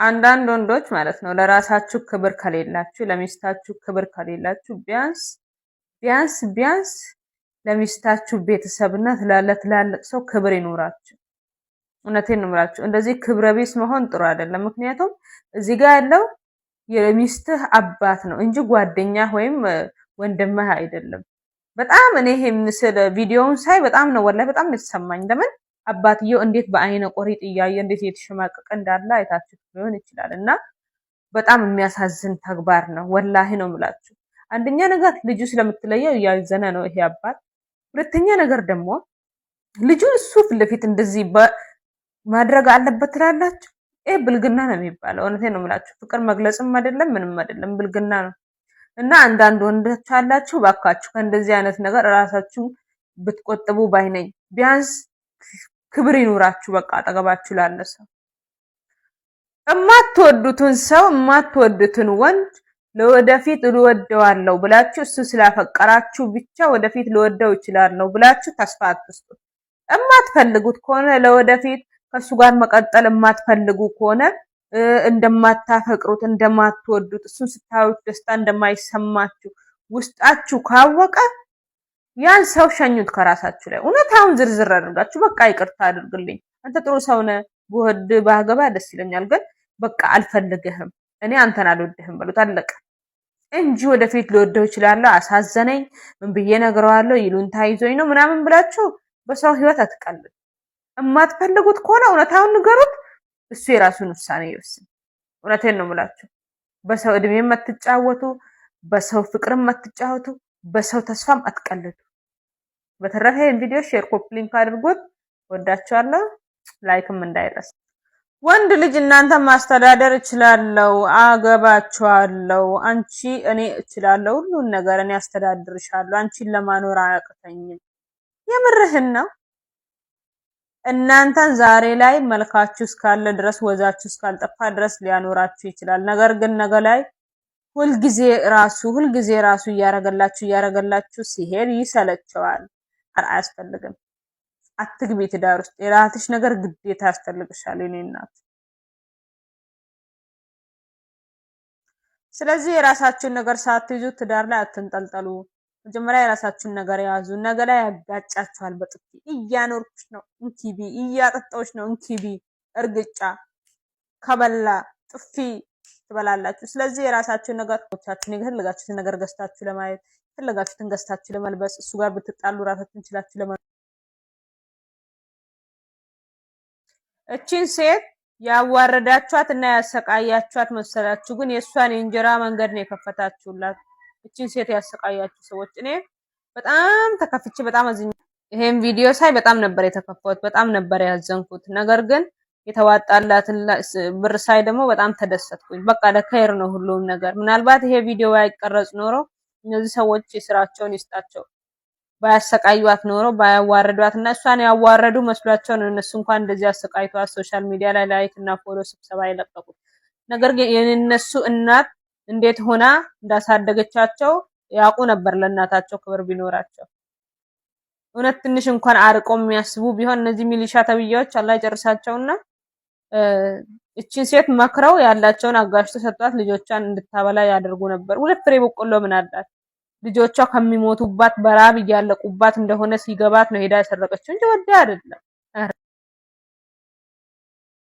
አንዳንድ ወንዶች ማለት ነው ለራሳችሁ ክብር ከሌላችሁ፣ ለሚስታችሁ ክብር ከሌላችሁ ቢያንስ ለሚስታችሁ ቤተሰብና ለትላልቅ ሰው ክብር ይኖራችሁ። እውነቴን ነው የምላችሁ። እንደዚህ ክብረ ቢስ መሆን ጥሩ አይደለም። ምክንያቱም እዚህ ጋር ያለው የሚስትህ አባት ነው እንጂ ጓደኛ ወይም ወንድምህ አይደለም። በጣም እኔ ይሄ ምስል ቪዲዮውን ሳይ በጣም ነው ወላሂ በጣም የተሰማኝ። ለምን አባትየው እንዴት በአይነ ቆሪጥ እያየ እንዴት እየተሸማቀቀ እንዳለ አይታችሁ ሊሆን ይችላል። እና በጣም የሚያሳዝን ተግባር ነው ወላሂ ነው የምላችሁ። አንደኛ ነገር ልጁ ስለምትለየው እያዘነ ነው ይሄ አባት። ሁለተኛ ነገር ደግሞ ልጁን እሱ ፊት ለፊት እንደዚህ ማድረግ አለበት ትላላችሁ? ይሄ ብልግና ነው የሚባለው። እውነቴን ነው የምላችሁ። ፍቅር መግለጽም አይደለም ምንም አይደለም፣ ብልግና ነው። እና አንዳንድ ወንዶች አላችሁ ባካችሁ ከእንደዚህ አይነት ነገር ራሳችሁ ብትቆጥቡ ባይነኝ። ቢያንስ ክብር ይኑራችሁ። በቃ አጠገባችሁ ላለ ሰው እማትወዱትን ሰው እማትወዱትን ወንድ ለወደፊት ልወደዋለሁ ብላችሁ እሱ ስላፈቀራችሁ ብቻ ወደፊት ልወደው ይችላል ብላችሁ ተስፋ አትስጡት። እማትፈልጉት ከሆነ ለወደፊት ከሱ ጋር መቀጠል እማትፈልጉ ከሆነ እንደማታፈቅሩት እንደማትወዱት እሱን ስታዩት ደስታ እንደማይሰማችሁ ውስጣችሁ ካወቀ ያን ሰው ሸኙት ከራሳችሁ ላይ። እውነታውን ዝርዝር አድርጋችሁ በቃ ይቅርታ አድርግልኝ፣ አንተ ጥሩ ሰው ነህ፣ ብወድ ባገባ ደስ ይለኛል፣ ግን በቃ አልፈልግህም፣ እኔ አንተን አልወድህም በሉት። አለቀ እንጂ ወደፊት ልወደው ይችላል፣ አሳዘነኝ፣ ምን ብዬ ነግረዋለሁ፣ ይሉንታ ይዞኝ ነው ምናምን ብላችሁ በሰው ህይወት አትቀልዱ። እማትፈልጉት ከሆነ እውነታውን ንገሩት፣ እሱ የራሱን ውሳኔ ይወስን። እውነቴን ነው የምላችሁ። በሰው እድሜም አትጫወቱ፣ በሰው ፍቅርም አትጫወቱ፣ በሰው ተስፋም አትቀልዱ። በተረፈ ይሄን ቪዲዮ ሼር፣ ኮፒ ሊንክ አድርጉት። ወዳችኋለሁ። ላይክም እንዳይረሳ። ወንድ ልጅ እናንተ ማስተዳደር እችላለሁ፣ አገባችኋለሁ፣ አንቺ እኔ እችላለሁ፣ ሁሉን ነገር እኔ አስተዳድርሻለሁ፣ አንቺን ለማኖር አያቅተኝም። የምርህን ነው? እናንተን ዛሬ ላይ መልካችሁ እስካለ ድረስ ወዛችሁ እስካልጠፋ ድረስ ሊያኖራችሁ ይችላል። ነገር ግን ነገ ላይ ሁልጊዜ ራሱ እያረገላችሁ ሲሄድ ይሰለቸዋል። አያስፈልግም። አትግቢ ትዳር ውስጥ። የራስሽ ነገር ግዴታ ያስፈልግሻል የኔ እናት። ስለዚህ የራሳችሁን ነገር ሳትይዙ ትዳር ላይ አትንጠልጠሉ። መጀመሪያ የራሳችሁን ነገር ያዙ። ነገ ላይ ያጋጫችኋል። በጥፊ እያኖርኩሽ ነው እንኪቢ፣ እያጠጣሁሽ ነው እንኪቢ፣ እርግጫ ከበላ ጥፊ ትበላላችሁ። ስለዚህ የራሳችሁን ነገር ወቻችሁን የፈለጋችሁትን ነገር ገዝታችሁ ለማየት የፈለጋችሁትን ገዝታችሁ ለመልበስ እሱ ጋር ብትጣሉ ራሳችሁን ችላችሁ ለማየት እቺን ሴት ያዋረዳችኋት እና ያሰቃያችኋት መሰላችሁ፣ ግን የሷን የእንጀራ መንገድ ነው የከፈታችሁላት። እቺን ሴት ያሰቃያችሁ ሰዎች እኔ በጣም ተከፍቼ በጣም አዝኜ ይሄን ቪዲዮ ሳይ በጣም ነበር የተከፋሁት፣ በጣም ነበር ያዘንኩት። ነገር ግን የተዋጣላትን ብር ሳይ ደግሞ በጣም ተደሰትኩኝ። በቃ ለከይር ነው ሁሉም ነገር። ምናልባት ይሄ ቪዲዮ ባይቀረጽ ኖሮ እነዚህ ሰዎች የስራቸውን ይስጣቸው፣ ባያሰቃዩት ኖሮ ባያዋረዷት እና እሷን ያዋረዱ መስሏቸው ነው እነሱ እንኳን እንደዚህ አሰቃይቷት ሶሻል ሚዲያ ላይ ላይክ እና ፎሎ ስብሰባ ይለቀቁት። ነገር ግን የነሱ እናት እንዴት ሆና እንዳሳደገቻቸው ያውቁ ነበር። ለእናታቸው ክብር ቢኖራቸው እውነት ትንሽ እንኳን አርቆ የሚያስቡ ቢሆን እነዚህ ሚሊሻ ተብያዎች አላህ ይጨርሳቸውና እቺን ሴት መክረው ያላቸውን አጋሽቶ ሰጧት፣ ልጆቿን እንድታበላ ያደርጉ ነበር። ሁለት ፍሬ በቆሎ ምን አላት? ልጆቿ ከሚሞቱባት በራብ እያለቁባት እንደሆነ ሲገባት ነው ሄዳ ያሰረቀችው እንጂ ወዳ አይደለም።